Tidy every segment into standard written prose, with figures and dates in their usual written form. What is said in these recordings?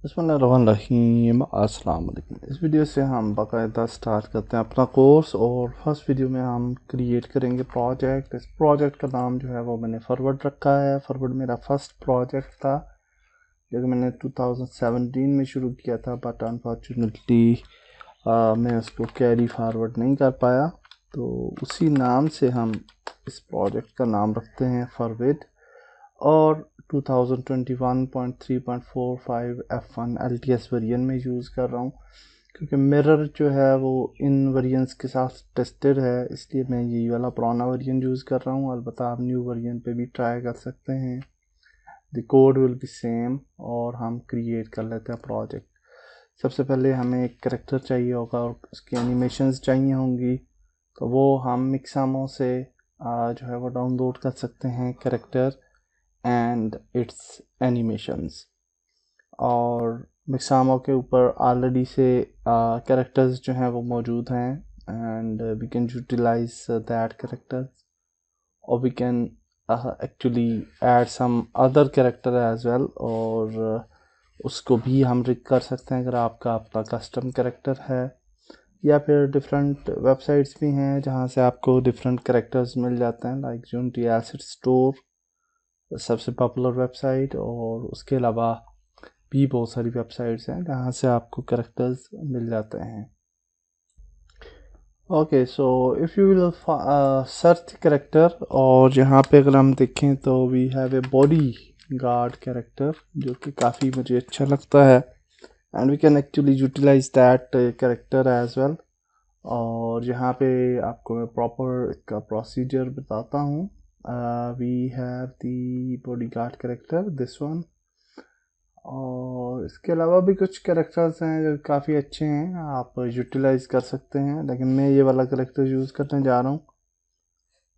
बिस्मिल्लाहिर्रहमानिर्रहीम। अस्सलाम वालेकुम। इस वीडियो से हम बाकायदा स्टार्ट करते हैं अपना कोर्स और फर्स्ट वीडियो में हम क्रिएट करेंगे प्रोजेक्ट। इस प्रोजेक्ट का नाम जो है वो मैंने फॉरवर्ड रखा है। फॉरवर्ड मेरा फर्स्ट प्रोजेक्ट था जो कि मैंने 2017 में शुरू किया था, बट अनफॉर्चुनेटली मैं उसको कैरी फॉरवर्ड नहीं कर पाया, तो उसी नाम से हम इस प्रोजेक्ट का नाम रखते हैं फॉरवर्ड। और 2021.3.45 F1 LTS वेरिएंट में यूज़ कर रहा हूँ क्योंकि मिरर जो है वो इन वेरिएंट्स के साथ टेस्टेड है, इसलिए मैं यही वाला पुराना वेरिएंट यूज़ कर रहा हूँ। अलबत्ता आप न्यू वेरिएंट पे भी ट्राई कर सकते हैं। The code will be same और हम क्रिएट कर लेते हैं प्रोजेक्ट। सबसे पहले हमें एक करेक्टर चाहिए होगा और उसकी एनिमेशंस चाहिए होंगी, तो वो हम मिक्सामो से जो है वो डाउनलोड कर सकते हैं करेक्टर एंड इट्स एनिमेशंस। और मिक्सामो के ऊपर ऑलरेडी से कैरेक्टर्स जो हैं वो मौजूद हैं and we can utilize that characters और we can actually add some other character as well, और उसको भी हम रिग कर सकते हैं अगर आपका अपना कस्टम कैरेक्टर है, या फिर डिफरेंट वेबसाइट्स भी हैं जहाँ से आपको डिफरेंट कैरेक्टर्स मिल जाते हैं, लाइक यूनिटी एसेट स्टोर सबसे पॉपुलर वेबसाइट, और उसके अलावा भी बहुत सारी वेबसाइट्स हैं जहाँ से आपको कैरेक्टर्स मिल जाते हैं। Okay, so if you will search character, और यहाँ पे अगर हम देखें तो we have a body guard character जो कि काफ़ी मुझे अच्छा लगता है and we can actually utilize that character as well. और यहाँ पे आपको मैं प्रॉपर इसका प्रोसीजर बताता हूँ। We have the body guard character this one, और इसके अलावा भी कुछ कैरेक्टर्स हैं जो काफ़ी अच्छे हैं, आप यूटिलाइज कर सकते हैं, लेकिन मैं ये वाला कैरेक्टर यूज़ करने जा रहा हूँ।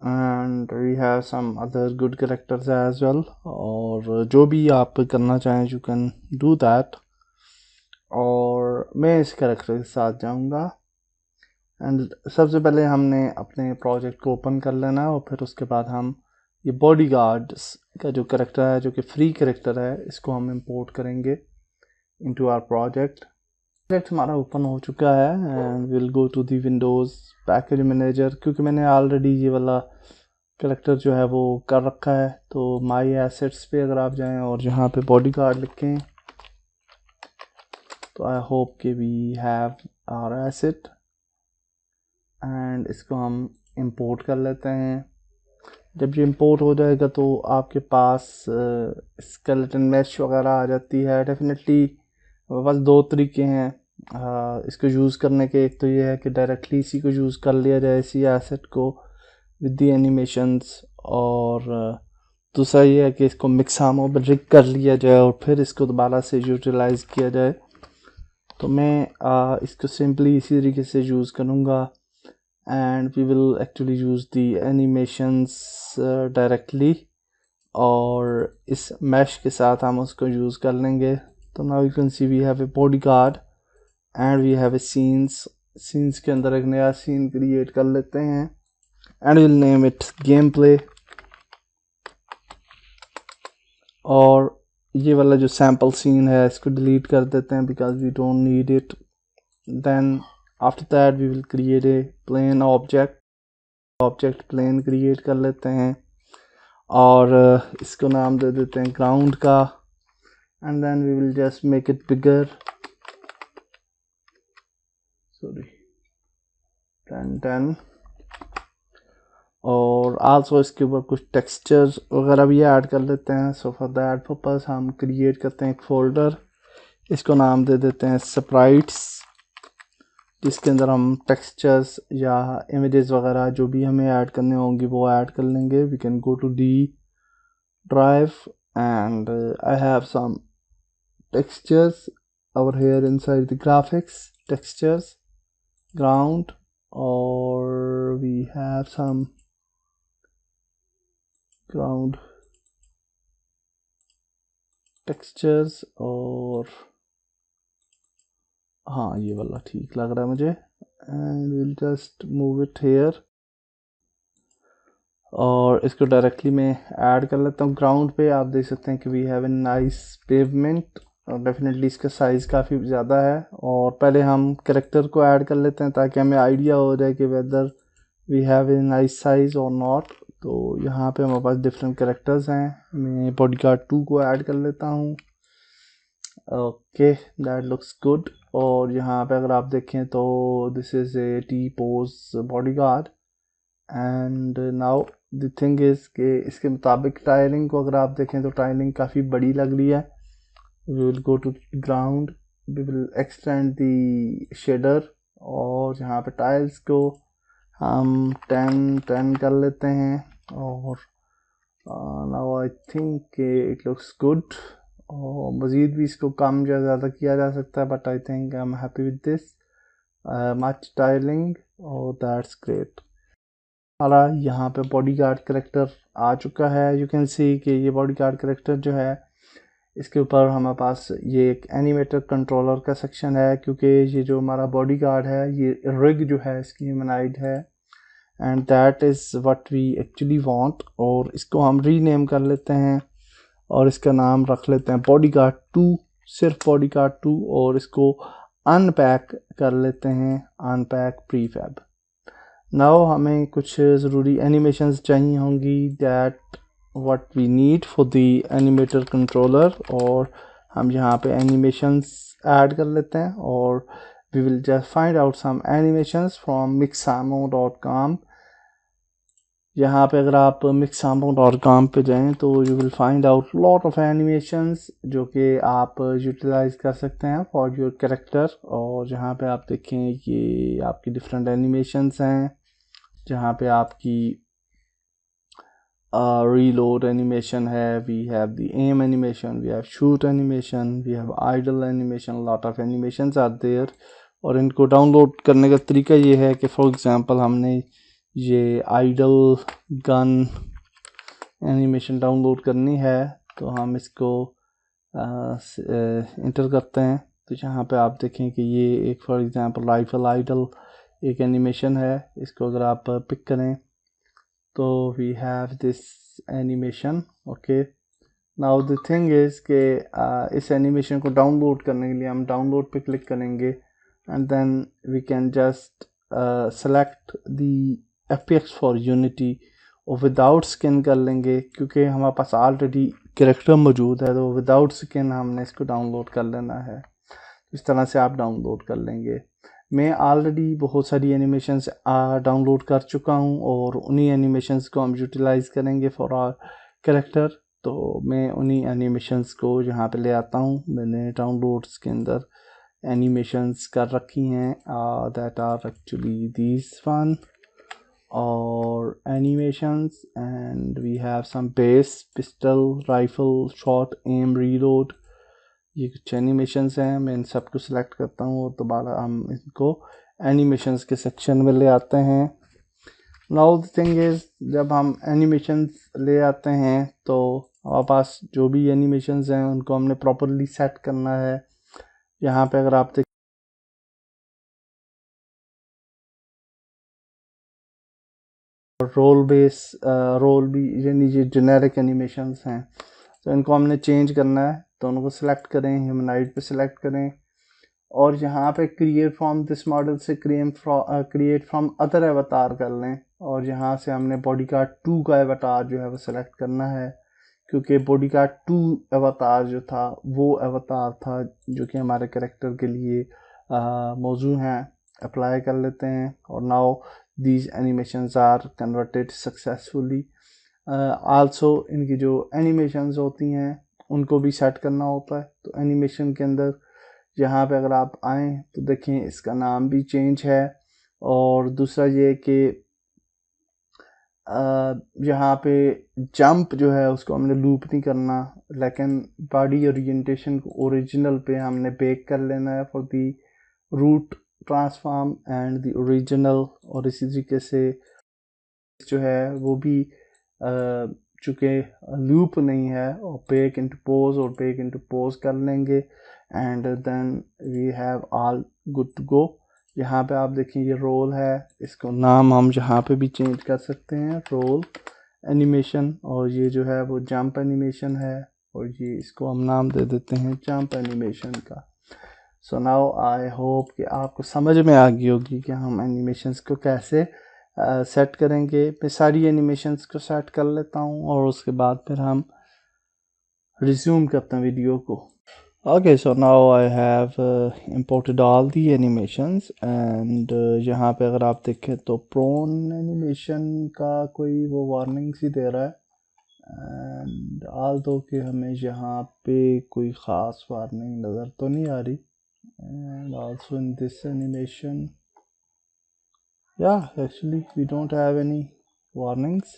And we have some other good characters as well, और जो भी आप करना चाहें यू कैन डू दैट। और मैं इस कैरेक्टर के साथ जाऊँगा एंड सबसे पहले हमने अपने प्रोजेक्ट को ओपन कर लेना है, और फिर उसके बाद हम ये बॉडी गार्ड्स का जो कैरेक्टर है जो कि फ्री कैरेक्टर है, इसको हम इंपोर्ट करेंगे इनटू आवर प्रोजेक्ट। प्रोजेक्ट हमारा ओपन हो चुका है and will go to the windows package manager, क्योंकि मैंने ऑलरेडी ये वाला कैरेक्टर जो है वो कर रखा है। तो माई एसेट्स पे अगर आप जाएं और यहाँ पे बॉडी गार्ड लिखें तो आई होप कि we have our asset and इसको हम इंपोर्ट कर लेते हैं। जब ये इंपोर्ट हो जाएगा तो आपके पास स्केलेटन मैश वगैरह आ जाती है। डेफिनेटली बस दो तरीके हैं इसको यूज़ करने के। एक तो ये है कि डायरेक्टली इसी को यूज़ कर लिया जाए, इसी एसेट को विद द एनिमेशंस, और दूसरा ये है कि इसको मिक्सामो में रिग कर लिया जाए और फिर इसको दोबारा से यूटिलाइज किया जाए। तो मैं इसको सिंपली इसी तरीके से यूज़ करूँगा and we will actually use the animations directly, और इस mesh के साथ हम उसको यूज़ कर लेंगे। तो now you can see we have a bodyguard and we have a scenes के अंदर एक नया सीन क्रिएट कर लेते हैं and we'll name it gameplay। और ये वाला जो सैम्पल सीन है इसको डिलीट कर देते हैं because we don't need it। then after that we will create a plane object plane create कर लेते हैं और इसको नाम दे देते हैं ग्राउंड का, and then we will just make it bigger, sorry 10 और आल्सो इसके ऊपर कुछ टेक्सचर्स वगैरह भी ऐड कर लेते हैं। सो फॉर दैट पर्पस हम क्रिएट करते हैं एक फोल्डर, इसको नाम दे देते हैं स्प्राइट्स, जिसके अंदर हम टेक्सचर्स या इमेजेस वगैरह जो भी हमें ऐड करने होंगी वो ऐड कर लेंगे। We can go to the drive and I have some textures over here inside the graphics textures ground, or we have some ground textures, और हाँ ये वाला ठीक लग रहा है मुझे, and we'll just move it here और इसको डायरेक्टली मैं ऐड कर लेता हूँ ग्राउंड पे। आप देख सकते हैं कि we have a nice pavement definitely इसका साइज़ काफ़ी ज़्यादा है। और पहले हम कैरेक्टर को ऐड कर लेते हैं ताकि हमें आइडिया हो जाए कि whether we have a nice size और नॉट। तो यहाँ पे हमारे पास डिफरेंट कैरेक्टर्स हैं। मैं बॉडीगार्ड 2 को ऐड कर लेता हूँ। Okay, that looks good. और यहाँ पे अगर आप देखें तो this is A T pose bodyguard. And now the thing is कि इसके मुताबिक टाइलिंग को अगर आप देखें तो टाइलिंग काफ़ी बड़ी लग रही है। We will go to ground, we will extend the shader और यहाँ पे टाइल्स को हम 10 कर लेते हैं। और now I think it looks good. और मज़ीद भी इसको कम या ज़्यादा किया जा सकता है, but I think I am happy with this much tiling. और दैट्स ग्रेट। हमारा यहाँ पे बॉडीगार्ड कैरेक्टर आ चुका है। यू कैन सी कि ये बॉडीगार्ड कैरेक्टर जो है इसके ऊपर हमारे पास ये एक एनिमेटर कंट्रोलर का सेक्शन है, क्योंकि ये जो हमारा बॉडीगार्ड है ये रिग जो है इसकी ह्यूमनाइड है and that is what we actually want. और इसको हम रीनेम कर लेते हैं और इसका नाम रख लेते हैं बॉडीगार्ड 2, सिर्फ बॉडीगार्ड 2। और इसको अनपैक कर लेते हैं, अनपैक प्रीफैब। नाउ हमें कुछ ज़रूरी एनिमेशंस चाहिए होंगी, that what we need for the animator controller. और हम यहाँ पे एनिमेशंस ऐड कर लेते हैं और we will just find out some animations from mixamo.com। यहाँ पे अगर आप mixamo.com पे जाएं तो you will find out lot of animations जो कि आप यूटिलाइज कर सकते हैं फॉर योर कैरेक्टर। और जहाँ पे आप देखें ये आपकी डिफरेंट एनिमेशंस हैं, जहाँ पे आपकी reload animation है, we have the aim animation, we have shoot animation, we have idle animation, lot of animations are there। और इनको डाउनलोड करने का तरीका ये है कि फॉर एग्जांपल हमने ये आइडल गन एनिमेशन डाउनलोड करनी है तो हम इसको इंटर करते हैं। तो यहाँ पे आप देखें कि ये एक फॉर एग्जांपल राइफल आइडल एक एनिमेशन है, इसको अगर आप पिक करें तो we have this animation. Okay, now the thing is कि इस एनिमेशन को डाउनलोड करने के लिए हम डाउनलोड पे क्लिक करेंगे and then we can just select the FPX for Unity और विदाउट स्किन कर लेंगे, क्योंकि हमारे पास ऑलरेडी कैरेक्टर मौजूद है तो विदाउट स्किन हमने इसको डाउनलोड कर लेना है। इस तरह से आप डाउनलोड कर लेंगे। मैं ऑलरेडी बहुत सारी एनिमेशंस डाउनलोड कर चुका हूं और उन्हीं एनिमेशंस को हम यूटिलाइज़ करेंगे फॉर आवर कैरेक्टर। तो मैं उन्हीं एनिमेशंस को यहाँ पे ले आता हूँ। मैंने डाउनलोड्स के अंदर एनिमेशंस कर रखी हैं that are actually this one और animations and we have some base pistol rifle shot aim reload. ये कुछ एनिमेशंस हैं, मैं इन सब को सिलेक्ट करता हूँ और दोबारा हम इनको एनिमेशंस के सेक्शन में ले आते हैं। नाउ द थिंग इज़ जब हम एनिमेशंस ले आते हैं तो हमारे पास जो भी एनिमेशंस हैं उनको हमने प्रॉपरली सेट करना है। यहाँ पे अगर आप रोल बेस रोल भी यानी ये जेनेरिक एनिमेशंस हैं तो इनको हमने चेंज करना है, तो उनको सिलेक्ट करें, ह्यूमनाइड पे सिलेक्ट करें और यहाँ पे क्रिएट फ्रॉम दिस मॉडल से क्रिएट फ्रॉम अदर अवतार कर लें। और यहाँ से हमने बॉडीगार्ड 2 का अवतार जो है वो सिलेक्ट करना है, क्योंकि बॉडीगार्ड 2 अवतार जो था वो अवतार था जो कि हमारे कैरेक्टर के लिए मौजू हैं। अप्लाई कर लेते हैं और now these animations are converted successfully. Also इनकी जो एनिमेशंस होती हैं उनको भी सेट करना होता है। तो एनिमेशन के अंदर यहाँ पे अगर आप आएँ तो देखें इसका नाम भी चेंज है। और दूसरा ये कि यहाँ पे जंप जो है उसको हमने लूप नहीं करना, लेकिन बॉडी ओरिएंटेशन को ओरिजिनल पे हमने बेक कर लेना है for the root transform and the original. और इसी तरीके से जो है वो भी चूँकि लूप नहीं है और बेक इनटू पोज और बेक इनटू पोज कर लेंगे and then we have all good to go. यहाँ पे आप देखें ये रोल है, इसको नाम हम यहाँ पे भी चेंज कर सकते हैं रोल एनिमेशन। और ये जो है वो जंप एनिमेशन है और ये इसको हम नाम दे देते हैं जंप एनिमेशन का। सो नाउ आई होप कि आपको समझ में आ गई होगी कि हम एनिमेशंस को कैसे सेट करेंगे। मैं सारी एनिमेशंस को सेट कर लेता हूँ और उसके बाद फिर हम रिज्यूम करते हैं वीडियो को। Okay, so now I have imported all the animations and यहाँ पे अगर आप देखें तो prone animation का कोई वो warning सी दे रहा है and although कि हमें यहाँ पे कोई ख़ास warning नज़र तो नहीं आ रही and also in this animation yeah actually we don't have any warnings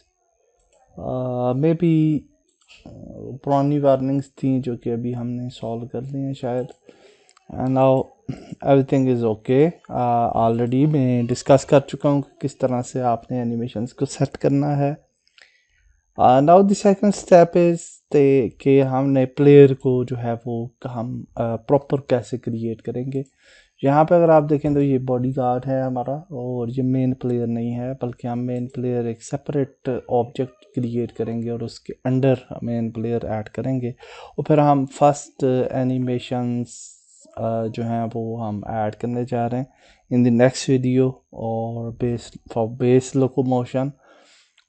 maybe पुरानी वार्निंग्स थी जो कि अभी हमने सॉल्व कर ली हैं शायद। And now everything is okay. Already मैं डिस्कस कर चुका हूँ कि किस तरह से आपने एनिमेशंस को सेट करना है। Now the second step is कि हमने प्लेयर को जो है वो हम प्रॉपर कैसे क्रिएट करेंगे। यहाँ पे अगर आप देखें तो ये बॉडी गार्ड है हमारा और ये मेन प्लेयर नहीं है, बल्कि हम मेन प्लेयर एक सेपरेट ऑब्जेक्ट क्रिएट करेंगे और उसके अंडर मेन प्लेयर ऐड करेंगे और फिर हम फर्स्ट एनिमेशंस जो हैं वो हम ऐड करने जा रहे हैं इन द नेक्स्ट वीडियो और बेस लोकोमोशन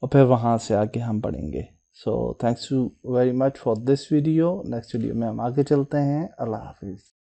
और फिर वहाँ से आगे हम बढ़ेंगे। So thanks you very much for this video. Next video में हम आगे चलते हैं। अल्लाह हाफिज़।